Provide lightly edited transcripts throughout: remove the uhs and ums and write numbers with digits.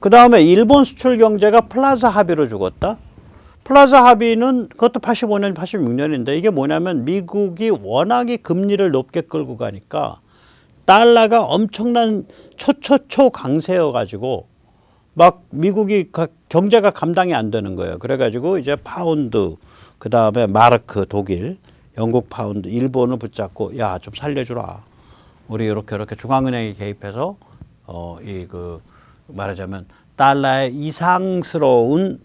그 다음에 일본 수출 경제가 플라자 합의로 죽었다. 플라자 합의는 그것도 85년, 86년인데 이게 뭐냐면 미국이 워낙에 금리를 높게 끌고 가니까 달러가 엄청난 초초초 강세여 가지고 막 미국이 경제가 감당이 안 되는 거예요. 그래가지고 이제 파운드, 그 다음에 마르크, 독일, 영국 파운드, 일본을 붙잡고 야, 좀 살려주라. 우리 이렇게 중앙은행이 개입해서 말하자면 달러의 이상스러운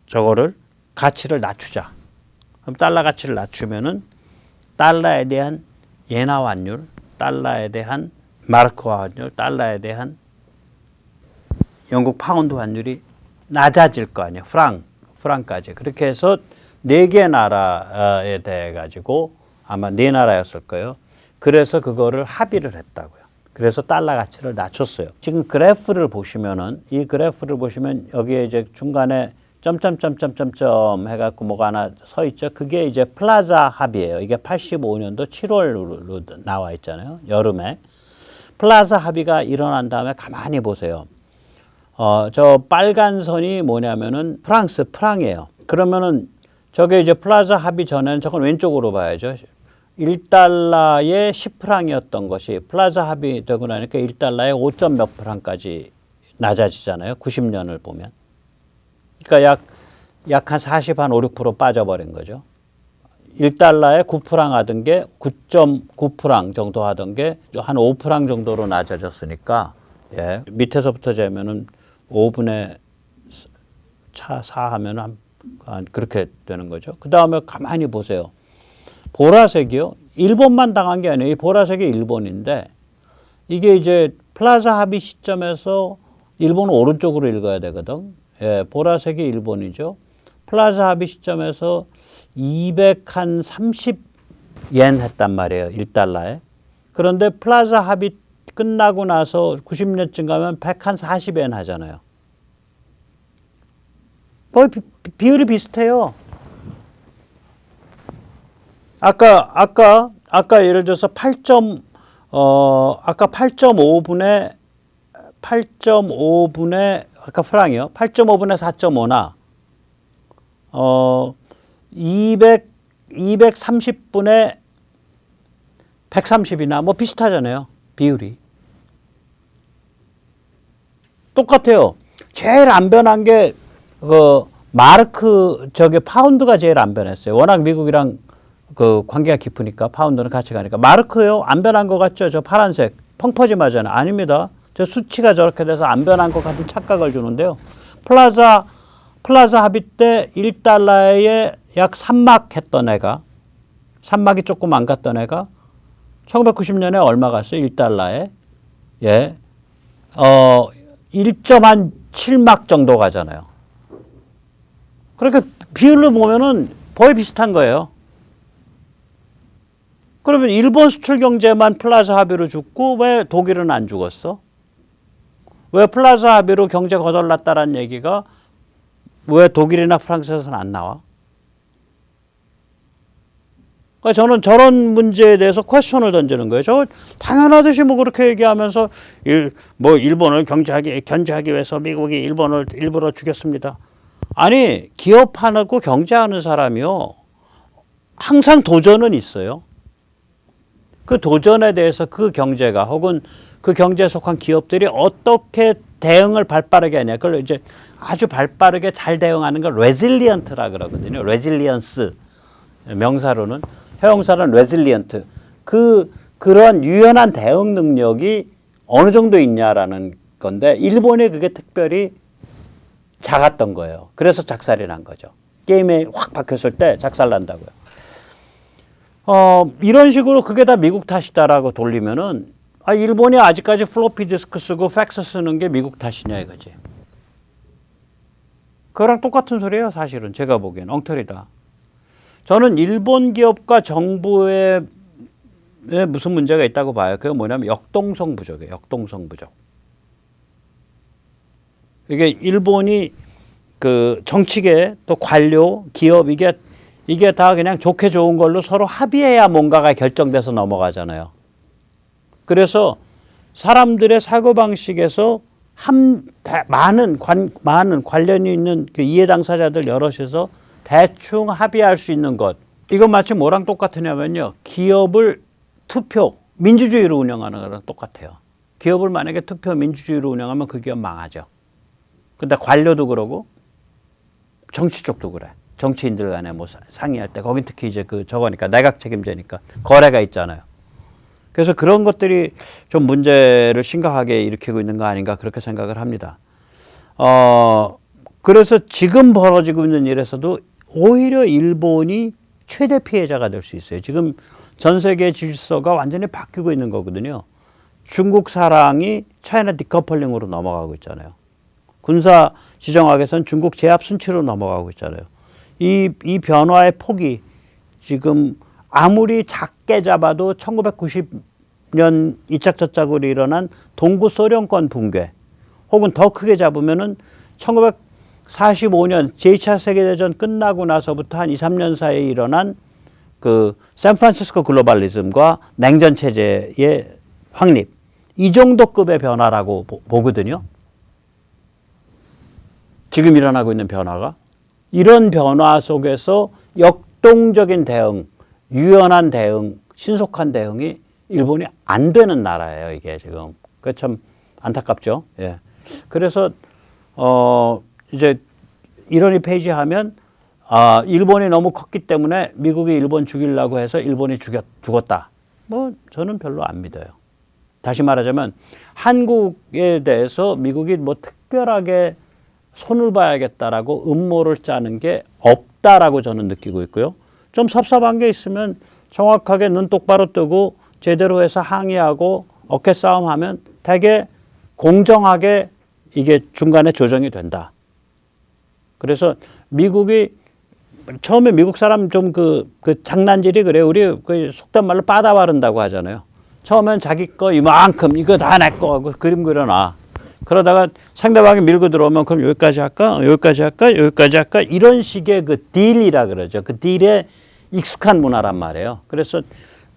저거를 가치를 낮추자. 그럼 달러 가치를 낮추면은 달러에 대한 예나 환율, 달러에 대한 마르크화 환율, 달러에 대한 영국 파운드 환율이 낮아질 거 아니에요. 프랑까지. 그렇게 해서 4개 나라에 대해 가지고 아마 4나라였을 거예요. 그래서 그거를 합의를 했다고요. 그래서 달러 가치를 낮췄어요. 지금 그래프를 보시면은 이 그래프를 보시면 여기에 이제 중간에 점점점점점점 해갖고 뭐가 하나 서 있죠. 그게 이제 플라자 합의예요. 이게 85년도 7월로 나와 있잖아요. 여름에. 플라자 합의가 일어난 다음에 가만히 보세요. 저 빨간 선이 뭐냐면은 프랑이에요. 그러면은 저게 이제 플라자 합의 전에는 저건 왼쪽으로 봐야죠. 1달러에 10프랑이었던 것이 플라자 합의 되고 나니까 1달러에 5점 몇 프랑까지 낮아지잖아요. 90년을 보면. 그러니까 약 한 40, 한 5, 6% 빠져버린 거죠. 1달러에 9프랑 하던 게 9.9프랑 정도 하던 게 한 5프랑 정도로 낮아졌으니까, 예. 밑에서부터 재면은 5분의 4 하면 한 그렇게 되는 거죠. 그 다음에 가만히 보세요. 보라색이요. 일본만 당한 게 아니에요. 이 보라색이 일본인데 이게 이제 플라자 합의 시점에서 일본은 오른쪽으로 읽어야 되거든. 예, 보라색이 일본이죠. 플라자 합의 시점에서 230yen 했단 말이에요. 1달러에. 그런데 플라자 합의 끝나고 나서 90년쯤 가면 140yen 하잖아요. 거의 비율이 비슷해요. 아까 예를 들어서 아까 8.5분의 아까 프랑이요. 8.5분의 4.5나 230분의 130이나 뭐 비슷하잖아요. 비율이. 똑같아요. 제일 안 변한 게 마르크 파운드가 제일 안 변했어요. 워낙 미국이랑 관계가 깊으니까 파운드는 같이 가니까. 마르크요? 안 변한 것 같죠? 저 파란색 펑퍼짐하잖아요. 아닙니다. 저 수치가 저렇게 돼서 안 변한 것 같은 착각을 주는데요. 플라자 합의 때 1달러에 약 3막 했던 애가 3막이 조금 안 갔던 애가 1990년에 얼마 갔어요? 1달러에. 예. 1.7막 정도 가잖아요. 그러니까 비율로 보면은 거의 비슷한 거예요. 그러면 일본 수출 경제만 플라자 합의로 죽고 왜 독일은 안 죽었어? 왜 플라자 합의로 경제 거덜났다라는 얘기가 왜 독일이나 프랑스에서는 안 나와? 그러니까 저는 저런 문제에 대해서 퀘스천을 던지는 거예요. 저 당연하듯이 뭐 그렇게 얘기하면서 일본을 견제하기 위해서 미국이 일본을 일부러 죽였습니다. 아니, 기업하고 경제하는 사람이요. 항상 도전은 있어요. 그 도전에 대해서 그 경제가 혹은 그 경제에 속한 기업들이 어떻게 대응을 발빠르게 하냐. 그걸 이제 아주 발빠르게 잘 대응하는 걸 레질리언트라 그러거든요. 레질리언스. 명사로는. 형용사는 레질리언트. 그런 유연한 대응 능력이 어느 정도 있냐라는 건데 일본이 그게 특별히 작았던 거예요. 그래서 작살이 난 거죠. 게임에 확 박혔을 때 작살 난다고요. 이런 식으로 그게 다 미국 탓이다라고 돌리면은 일본이 아직까지 플로피 디스크 쓰고 팩스 쓰는 게 미국 탓이냐 이거지. 그거랑 똑같은 소리예요. 사실은 제가 보기엔 엉터리다. 저는 일본 기업과 정부에 무슨 문제가 있다고 봐요. 그게 뭐냐면 역동성 부족이에요. 역동성 부족. 이게 일본이 그 정치계 또 관료 기업 이게 다 그냥 좋게 좋은 걸로 서로 합의해야 뭔가가 결정돼서 넘어가잖아요. 그래서 사람들의 사고방식에서 많은 관련이 있는 그 이해 당사자들 여럿이서 대충 합의할 수 있는 것. 이건 마치 뭐랑 똑같으냐면요. 기업을 투표, 민주주의로 운영하는 거랑 똑같아요. 기업을 만약에 투표 민주주의로 운영하면 그 기업 망하죠. 근데 관료도 그러고 정치 쪽도 그래. 정치인들 간에 뭐 상의할 때 거긴 특히 이제 그 저거니까 내각 책임제니까 거래가 있잖아요. 그래서 그런 것들이 좀 문제를 심각하게 일으키고 있는 거 아닌가 그렇게 생각을 합니다. 그래서 지금 벌어지고 있는 일에서도 오히려 일본이 최대 피해자가 될 수 있어요. 지금 전 세계 질서가 완전히 바뀌고 있는 거거든요. 중국 사랑이 차이나 디커플링으로 넘어가고 있잖아요. 군사 지정학에서는 중국 제압 순치로 넘어가고 있잖아요. 이 변화의 폭이 지금 아무리 작게 잡아도 1990년 이착저착으로 일어난 동구 소련권 붕괴 혹은 더 크게 잡으면은 1945년 제2차 세계대전 끝나고 나서부터 한 2, 3년 사이에 일어난 그 샌프란시스코 글로벌리즘과 냉전 체제의 확립 이 정도 급의 변화라고 보거든요. 지금 일어나고 있는 변화가 이런 변화 속에서 역동적인 대응, 유연한 대응, 신속한 대응이 일본이 안 되는 나라예요. 이게 지금 그 참 안타깝죠. 예. 그래서 이제 이론이 폐지하면 일본이 너무 컸기 때문에 미국이 일본 죽이려고 해서 일본이 죽었다. 뭐 저는 별로 안 믿어요. 다시 말하자면 한국에 대해서 미국이 뭐 특별하게 손을 봐야겠다라고 음모를 짜는 게 없다라고 저는 느끼고 있고요. 좀 섭섭한 게 있으면 정확하게 눈 똑바로 뜨고 제대로 해서 항의하고 어깨 싸움하면 되게 공정하게 이게 중간에 조정이 된다. 그래서 미국이 처음에 미국 사람 좀 그 장난질이 그래요. 우리 그 속된 말로 빠다 바른다고 하잖아요. 처음엔 자기 거 이만큼 이거 다 내 거 하고 그림 그려놔. 그러다가 상대방이 밀고 들어오면 그럼 여기까지 할까? 여기까지 할까? 여기까지 할까? 이런 식의 그 딜이라 그러죠. 그 딜에 익숙한 문화란 말이에요. 그래서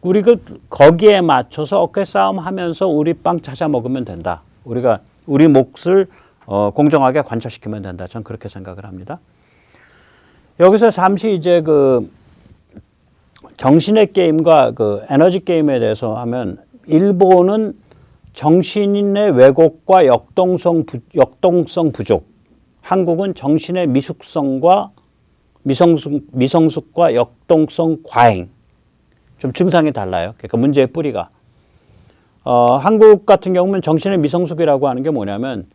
우리 거기에 맞춰서 어깨 싸움 하면서 우리 빵 찾아 먹으면 된다. 우리가 우리 몫을 공정하게 관철시키면 된다. 전 그렇게 생각을 합니다. 여기서 잠시 이제 그 정신의 게임과 그 에너지 게임에 대해서 하면 일본은 정신의 왜곡과 역동성 부족. 한국은 정신의 미숙성과 미성숙과 역동성 과잉. 좀 증상이 달라요. 그러니까 문제의 뿌리가. 한국 같은 경우는 정신의 미성숙이라고 하는 게 뭐냐면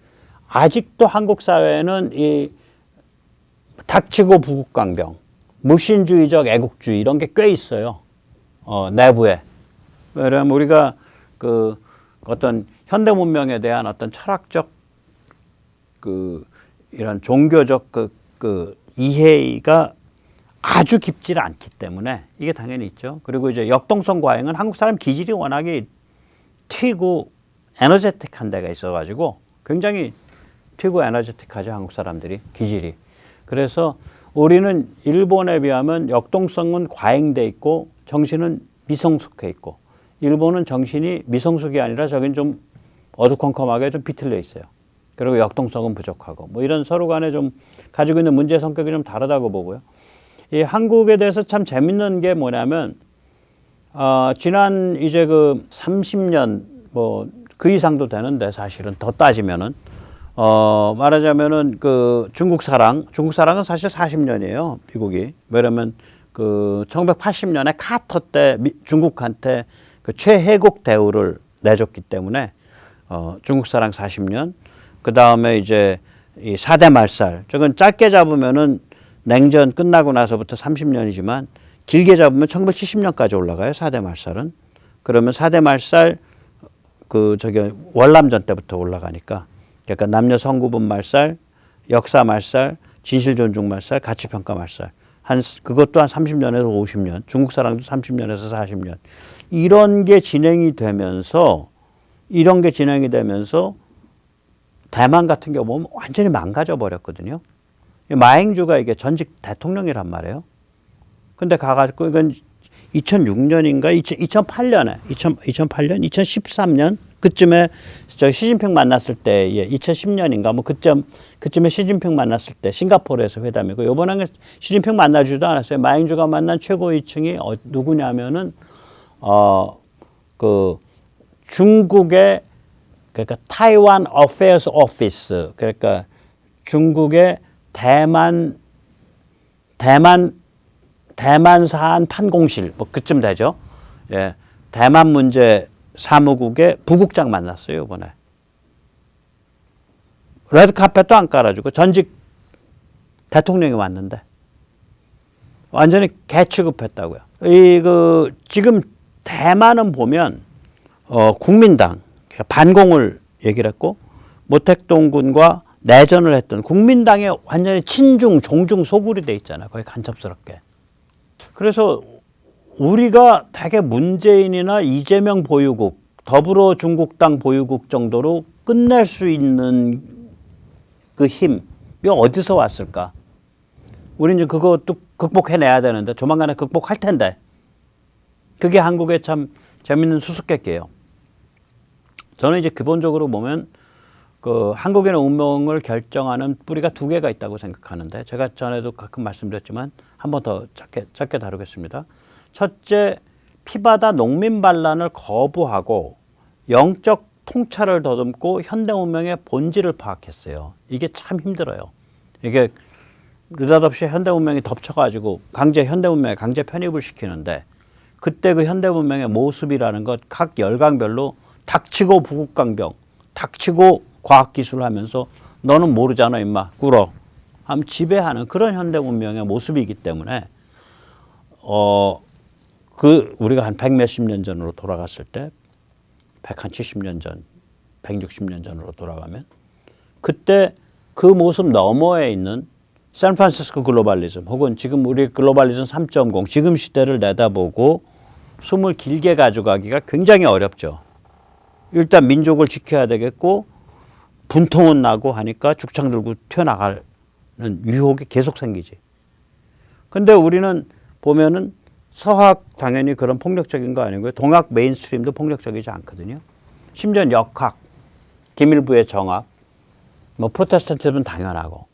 아직도 한국 사회는 이 닥치고 부국강병, 무신주의적 애국주의 이런 게 꽤 있어요. 내부에. 왜냐하면 우리가 그 어떤 현대 문명에 대한 어떤 철학적 그 이런 종교적 그 이해가 아주 깊지를 않기 때문에 이게 당연히 있죠. 그리고 이제 역동성 과잉은 한국 사람 기질이 워낙에 튀고 에너제틱한 데가 있어가지고 굉장히 튀고 에너제틱하죠. 한국 사람들이 기질이. 그래서 우리는 일본에 비하면 역동성은 과잉돼 있고 정신은 미성숙해 있고 일본은 정신이 미성숙이 아니라 저긴 좀 어두컴컴하게 좀 비틀려 있어요. 그리고 역동성은 부족하고 뭐 이런 서로 간에 좀 가지고 있는 문제 성격이 좀 다르다고 보고요. 이 한국에 대해서 참 재밌는 게 뭐냐면 지난 이제 그 30년 뭐 그 이상도 되는데 사실은 더 따지면은 말하자면은 그 중국 사랑은 사실 40년이에요. 미국이. 왜냐면 그 1980년에 카터 때 중국한테 그 최혜국 대우를 내줬기 때문에 중국 사랑 40년. 그 다음에 이제 이 4대 말살. 저건 짧게 잡으면은 냉전 끝나고 나서부터 30년이지만 길게 잡으면 1970년까지 올라가요. 4대 말살은. 그러면 4대 말살 그 월남전 때부터 올라가니까 그러니까 남녀 성구분 말살, 역사 말살, 진실 존중 말살, 가치 평가 말살. 그것도 한 30년에서 50년. 중국 사랑도 30년에서 40년. 이런 게 진행이 되면서 대만 같은 경우 보면 완전히 망가져 버렸거든요. 마행주가 이게 전직 대통령이란 말이에요. 근데 가가지고 이건 2006년인가 2008년, 2013년 그쯤에 저 시진핑 만났을 때, 2010년인가 뭐 그쯤에 시진핑 만났을 때 싱가포르에서 회담이고, 요번에 시진핑 만나주지도 않았어요. 마잉주가 만난 최고위층이 누구냐면은 그 중국의, 그러니까 타이완 어페어스 오피스, 그러니까 중국의 대만사안 판공실, 뭐 그쯤 되죠. 예, 대만 문제 사무국의 부국장 만났어요, 이번에. 레드카펫도 안 깔아주고 전직 대통령이 왔는데 완전히 개취급했다고요. 지금 대만은 보면 국민당 반공을 얘기를 했고, 모택동 군과 내전을 했던 국민당에 완전히 친중, 종중 소굴이 돼 있잖아요. 거의 간첩스럽게. 그래서 우리가 되게 문재인이나 이재명 보유국, 더불어 중국당 보유국 정도로 끝낼 수 있는 그 힘이 어디서 왔을까? 우리 이제 그것도 극복해내야 되는데, 조만간에 극복할 텐데, 그게 한국의 참 재밌는 수수께끼예요. 저는 이제 기본적으로 보면 그 한국인의 운명을 결정하는 뿌리가 두 개가 있다고 생각하는데, 제가 전에도 가끔 말씀드렸지만 한 번 더 짧게 다루겠습니다. 첫째, 피바다 농민 반란을 거부하고 영적 통찰을 더듬고 현대 문명의 본질을 파악했어요. 이게 참 힘들어요. 이게 느닷없이 현대 문명이 덮쳐가지고 현대 문명에 강제 편입을 시키는데, 그때 그 현대 문명의 모습이라는 것 각 열강별로 닥치고 부국강병, 닥치고 과학기술을 하면서 너는 모르잖아 임마 꿇어 함 지배하는 그런 현대 문명의 모습이기 때문에 우리가 한 100몇십 년 전으로 돌아갔을 때, 170년 전, 160년 전으로 돌아가면 그때 그 모습 너머에 있는 샌프란시스코 글로벌리즘, 혹은 지금 우리 글로벌리즘 3.0 지금 시대를 내다보고 숨을 길게 가져가기가 굉장히 어렵죠. 일단 민족을 지켜야 되겠고 분통은 나고 하니까 죽창 들고 튀어나가는 유혹이 계속 생기지. 근데 우리는 보면은 서학 당연히 그런 폭력적인 거 아니고요. 동학 메인스트림도 폭력적이지 않거든요. 심지어 역학, 기밀부의 정학, 뭐 프로테스탄티즘은 당연하고,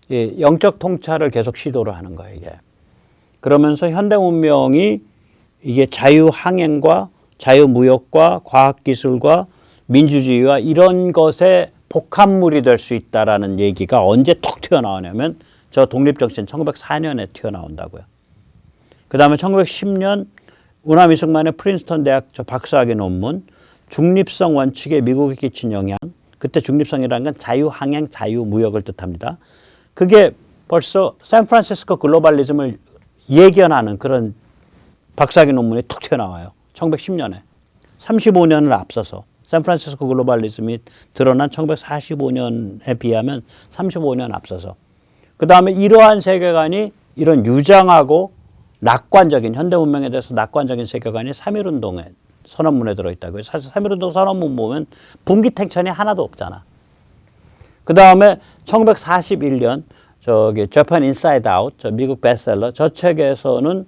영적 통찰을 계속 시도를 하는 거예요, 이게. 그러면서 현대 문명이 이게 자유항행과 자유무역과 과학기술과 민주주의와 이런 것의 복합물이 될 수 있다라는 얘기가 언제 툭 튀어나오냐면 저 독립정신 1904년에 튀어나온다고요. 그 다음에 1910년 우나미승만의 프린스턴 대학 저 박사학위 논문, 중립성 원칙에 미국이 끼친 영향. 그때 중립성이라는 건 자유항행, 자유무역을 뜻합니다. 그게 벌써 샌프란시스코 글로벌리즘을 예견하는 그런 박사학위 논문이 툭 튀어나와요. 1910년에. 35년을 앞서서. 샌프란시스코 글로벌리즘이 드러난 1945년에 비하면 35년 앞서서. 그 다음에 이러한 세계관이 이런 유장하고 낙관적인, 현대 문명에 대해서 낙관적인 세계관이 3.1운동의 선언문에 들어있다고요. 사실 3.1운동 선언문 보면 분기탱천이 하나도 없잖아. 그 다음에 1941년 Japan Inside Out, 저 미국 베스트셀러, 저 책에서는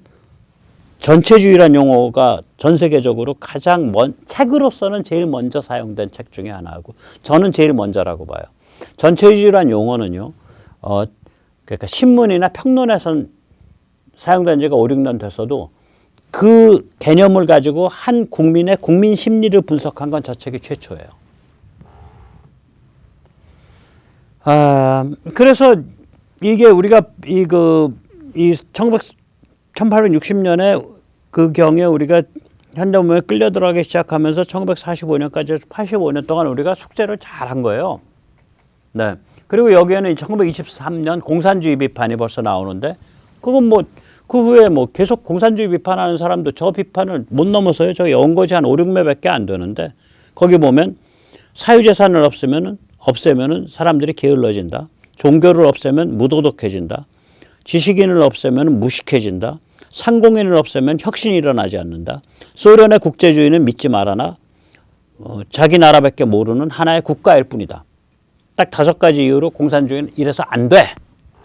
전체주의란 용어가 전 세계적으로 가장 책으로서는 제일 먼저 사용된 책 중에 하나고, 저는 제일 먼저라고 봐요. 전체주의란 용어는요, 그러니까 신문이나 평론에선 사용된 지가 5, 6년 됐어도 그 개념을 가지고 한 국민의 국민 심리를 분석한 건 저 책이 최초예요. 그래서 이게 우리가 1860년에 그 경에 우리가 현대 문명에 끌려 들어가기 시작하면서 1945년까지 85년 동안 우리가 숙제를 잘 한 거예요. 네. 그리고 여기에는 1923년 공산주의 비판이 벌써 나오는데, 그건 뭐 그 후에 뭐 계속 공산주의 비판하는 사람도 저 비판을 못 넘어서요. 저 연거지 한 5, 6매밖에 안 되는데, 거기 보면 사유재산을 없애면은 사람들이 게을러진다. 종교를 없애면 무도덕해진다. 지식인을 없애면 무식해진다. 상공인을 없애면 혁신이 일어나지 않는다. 소련의 국제주의는 믿지 말아나 자기 나라밖에 모르는 하나의 국가일 뿐이다. 딱 5가지 이유로 공산주의는 이래서 안 돼!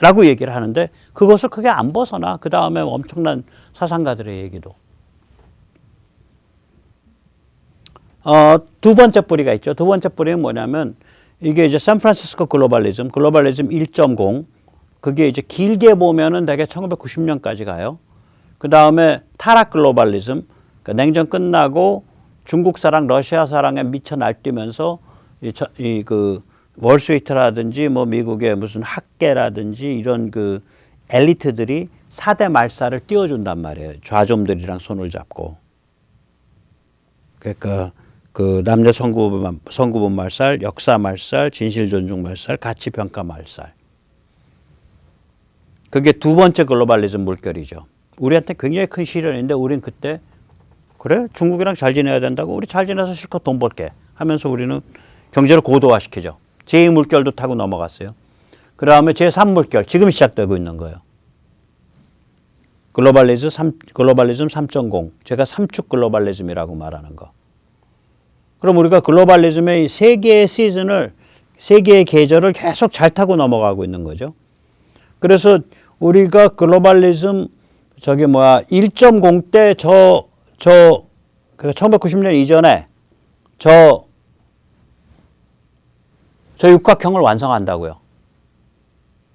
라고 얘기를 하는데, 그것을 크게 안 벗어나. 그 다음에 엄청난 사상가들의 얘기도. 두 번째 뿌리가 있죠. 두 번째 뿌리는 뭐냐면 이게 이제 샌프란시스코 글로벌리즘 1.0 그게 이제 길게 보면은 대개 1990년까지 가요. 그 다음에 타락 글로벌리즘 그러니까 냉전 끝나고 중국사랑 러시아사랑에 미쳐 날뛰면서 그 월스트리트라든지 뭐 미국의 무슨 학계라든지 이런 그 엘리트들이 4대 말살을 띄워준단 말이에요. 좌좀들이랑 손을 잡고. 그러니까 그 남녀 성구분 말살, 역사 말살, 진실 존중 말살, 가치 평가 말살. 그게 두 번째 글로벌리즘 물결이죠. 우리한테 굉장히 큰 시련인데 우린 그때 그래? 중국이랑 잘 지내야 된다고? 우리 잘 지내서 실컷 돈 벌게 하면서 우리는 경제를 고도화시키죠. 제2물결도 타고 넘어갔어요. 그 다음에 제3물결 지금 시작되고 있는 거예요. 글로벌리즘 3.0 제가 3축 글로벌리즘이라고 말하는 거. 그럼 우리가 글로벌리즘의 세 개의 시즌을 세 개의 계절을 계속 잘 타고 넘어가고 있는 거죠. 그래서 우리가 글로벌리즘 1.0 때 그 1990년 이전에 저 육각형을 완성한다고요.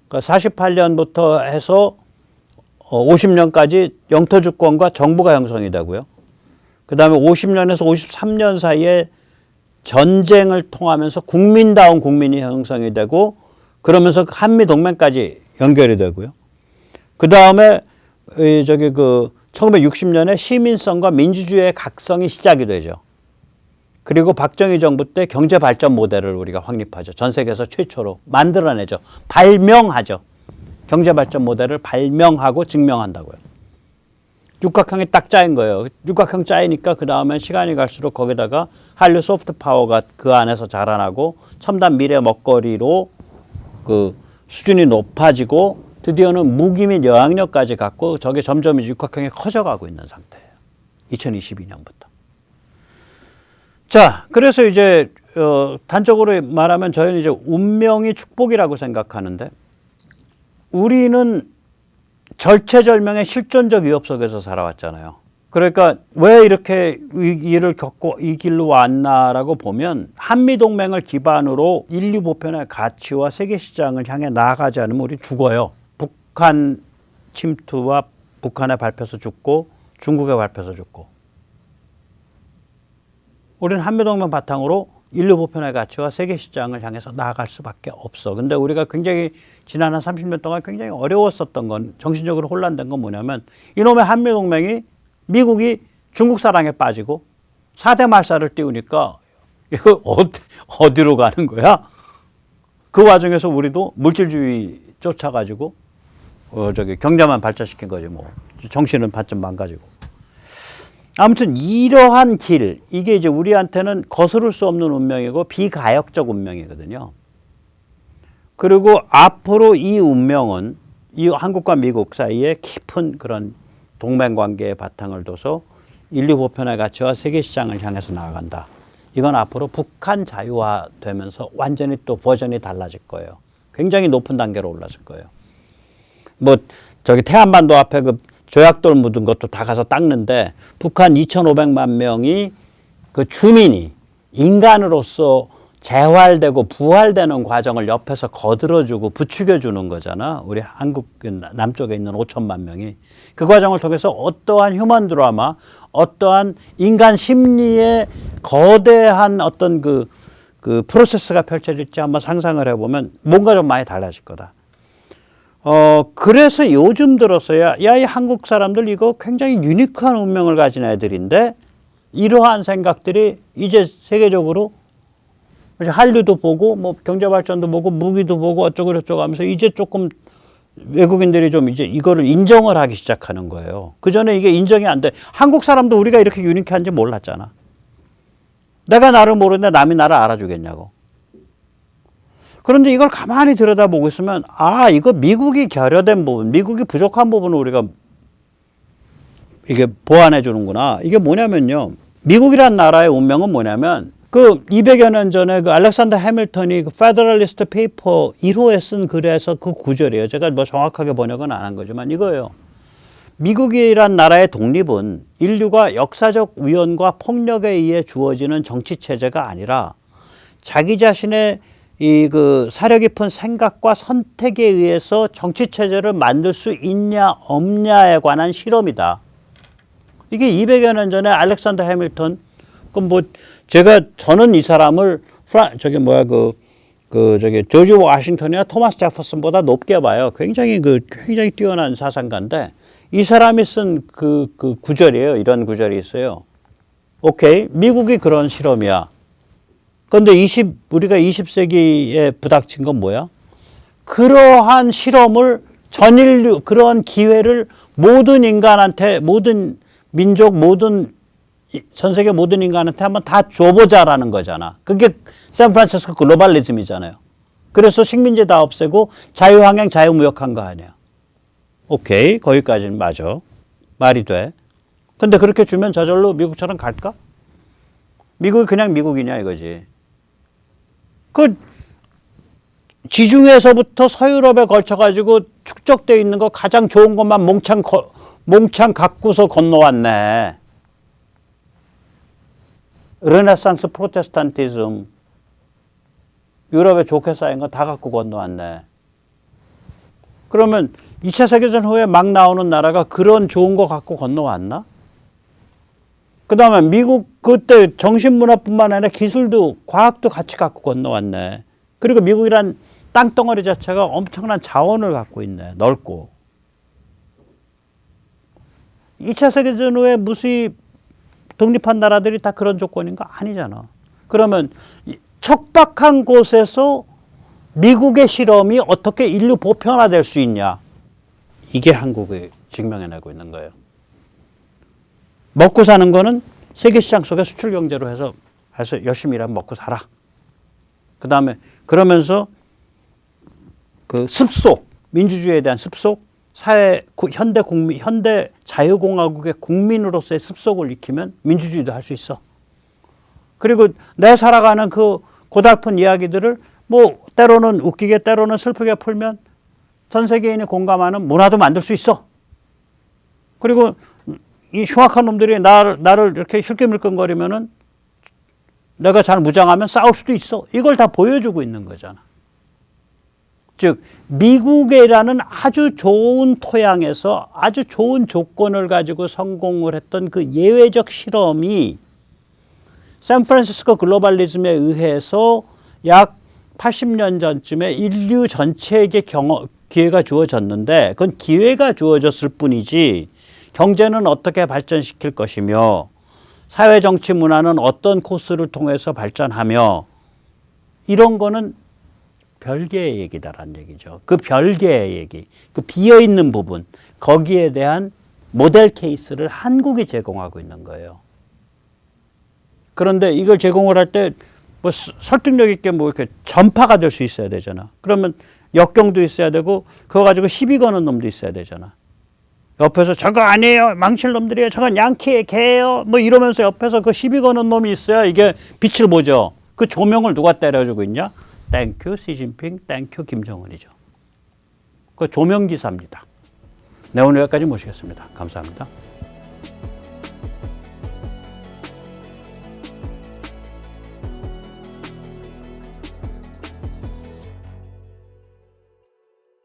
그러니까 48년부터 해서 50년까지 영토 주권과 정부가 형성이 되고요. 그 다음에 50년에서 53년 사이에 전쟁을 통하면서 국민다운 국민이 형성이 되고 그러면서 한미동맹까지 연결이 되고요. 그 다음에 1960년에 시민성과 민주주의의 각성이 시작이 되죠. 그리고 박정희 정부 때 경제발전 모델을 우리가 확립하죠. 전 세계에서 최초로 만들어내죠. 발명하죠. 경제발전 모델을 발명하고 증명한다고요. 육각형이 딱 짜인 거예요. 육각형 짜이니까 그 다음에 시간이 갈수록 거기다가 한류 소프트 파워가 그 안에서 자라나고 첨단 미래 먹거리로 그 수준이 높아지고 드디어는 무기 및 영향력까지 갖고 저게 점점 육각형이 커져가고 있는 상태예요. 2022년부터. 자, 그래서 이제 단적으로 말하면 저희는 이제 운명이 축복이라고 생각하는데 우리는 절체절명의 실존적 위협 속에서 살아왔잖아요. 그러니까 왜 이렇게 위기를 겪고 이 길로 왔나라고 보면 한미동맹을 기반으로 인류 보편의 가치와 세계시장을 향해 나아가지 않으면 우리 죽어요. 북한 침투와 북한에 밟혀서 죽고 중국에 밟혀서 죽고 우리는 한미동맹 바탕으로 인류 보편의 가치와 세계시장을 향해서 나아갈 수밖에 없어. 근데 우리가 굉장히 지난 한 30년 동안 굉장히 어려웠었던 건 정신적으로 혼란된 건 뭐냐면 이놈의 한미동맹이 미국이 중국 사랑에 빠지고 4대 말살을 띄우니까 이거 어디로 가는 거야? 그 와중에서 우리도 물질주의 쫓아가지고 경제만 발전시킨 거지 뭐. 정신은 반쯤 망가지고. 아무튼 이러한 길, 이게 이제 우리한테는 거스를 수 없는 운명이고 비가역적 운명이거든요. 그리고 앞으로 이 운명은 이 한국과 미국 사이에 깊은 그런 동맹관계의 바탕을 둬서 인류 보편의 가치와 세계시장을 향해서 나아간다. 이건 앞으로 북한 자유화되면서 완전히 또 버전이 달라질 거예요. 굉장히 높은 단계로 올라설 거예요. 뭐 저기 태안반도 앞에 그 조약돌 묻은 것도 다 가서 닦는데 북한 2,500만 명이 그 주민이 인간으로서 재활되고 부활되는 과정을 옆에서 거들어주고 부추겨주는 거잖아. 우리 한국 남쪽에 있는 5천만 명이. 그 과정을 통해서 어떠한 휴먼 드라마, 어떠한 인간 심리의 거대한 어떤 그 프로세스가 펼쳐질지 한번 상상을 해보면 뭔가 좀 많이 달라질 거다. 그래서 요즘 들어서야 이 한국 사람들 이거 굉장히 유니크한 운명을 가진 애들인데 이러한 생각들이 이제 세계적으로 한류도 보고 뭐 경제발전도 보고 무기도 보고 어쩌고 저쩌고 하면서 이제 조금 외국인들이 좀 이제 이거를 인정을 하기 시작하는 거예요. 그 전에 이게 인정이 안 돼. 한국 사람도 우리가 이렇게 유니크한지 몰랐잖아. 내가 나를 모르는데 남이 나를 알아주겠냐고. 그런데 이걸 가만히 들여다보고 있으면 아 이거 미국이 결여된 부분, 미국이 부족한 부분을 우리가 이게 보완해 주는구나. 이게 뭐냐면요. 미국이란 나라의 운명은 뭐냐면 그 200여 년 전에 그 알렉산더 해밀턴이 그 페더럴리스트 페이퍼 1호에 쓴 글에서 그 구절이에요. 제가 뭐 정확하게 번역은 안 한 거지만 이거예요. 미국이란 나라의 독립은 인류가 역사적 우연과 폭력에 의해 주어지는 정치 체제가 아니라 자기 자신의 이 그 사려 깊은 생각과 선택에 의해서 정치 체제를 만들 수 있냐 없냐에 관한 실험이다. 이게 200여 년 전에 알렉산더 해밀턴, 저는 이 사람을 조지 워싱턴이나 토마스 제퍼슨보다 높게 봐요. 굉장히 뛰어난 사상가인데 이 사람이 쓴 그 구절이에요. 이런 구절이 있어요. 오케이, 미국이 그런 실험이야. 그런데 우리가 20세기에 부닥친 건 뭐야? 그러한 실험을 전 인류, 그런 기회를 모든 인간한테, 모든 민족, 전 세계 모든 인간한테 한번 다 줘보자라는 거잖아. 그게 샌프란시스코 글로벌리즘이잖아요. 그래서 식민지 다 없애고 자유항행, 자유무역한 거 아니야. 오케이, 거기까지는 맞아. 말이 돼. 근데 그렇게 주면 저절로 미국처럼 갈까? 미국이 그냥 미국이냐 이거지. 지중해에서부터 서유럽에 걸쳐가지고 축적되어 있는 거 가장 좋은 것만 몽창 갖고서 건너왔네. 르네상스 프로테스탄티즘, 유럽에 좋게 쌓인 거 다 갖고 건너왔네. 그러면 2차 세계대전 후에 막 나오는 나라가 그런 좋은 거 갖고 건너왔나? 그 다음에 미국 그때 정신문화뿐만 아니라 기술도 과학도 같이 갖고 건너왔네. 그리고 미국이란 땅덩어리 자체가 엄청난 자원을 갖고 있네. 넓고. 2차 세계대전 후에 무수히 독립한 나라들이 다 그런 조건인가? 아니잖아. 그러면 척박한 곳에서 미국의 실험이 어떻게 인류 보편화될 수 있냐? 이게 한국이 증명해내고 있는 거예요. 먹고 사는 거는 세계시장 속에 수출 경제로 해서 열심히 일하면 먹고 살아. 그 다음에 그러면서 그 습속, 민주주의에 대한 습속, 현대 자유공화국의 국민으로서의 습속을 익히면 민주주의도 할 수 있어. 그리고 내 살아가는 그 고달픈 이야기들을 때로는 웃기게 때로는 슬프게 풀면 전 세계인이 공감하는 문화도 만들 수 있어. 그리고 이 흉악한 놈들이 나를 이렇게 힐끔힐끔거리면은 내가 잘 무장하면 싸울 수도 있어. 이걸 다 보여주고 있는 거잖아. 즉 미국이라는 아주 좋은 토양에서 아주 좋은 조건을 가지고 성공을 했던 그 예외적 실험이 샌프란시스코 글로벌리즘에 의해서 약 80년 전쯤에 인류 전체에게 기회가 주어졌는데 그건 기회가 주어졌을 뿐이지 경제는 어떻게 발전시킬 것이며 사회 정치 문화는 어떤 코스를 통해서 발전하며 이런 거는 별개의 얘기다라는 얘기죠. 그 별개의 얘기, 그 비어있는 부분, 거기에 대한 모델 케이스를 한국이 제공하고 있는 거예요. 그런데 이걸 제공을 할 때 설득력 있게 이렇게 전파가 될 수 있어야 되잖아. 그러면 역경도 있어야 되고 그거 가지고 시비 거는 놈도 있어야 되잖아. 옆에서 저거 아니에요. 망칠 놈들이에요. 저건 양키의 개예요. 이러면서 옆에서 그 시비 거는 놈이 있어야 이게 빛을 보죠. 그 조명을 누가 때려주고 있냐? 땡큐 시진핑, 땡큐 김정은이죠. 그 조명기사입니다. 네, 오늘 여기까지 모시겠습니다. 감사합니다.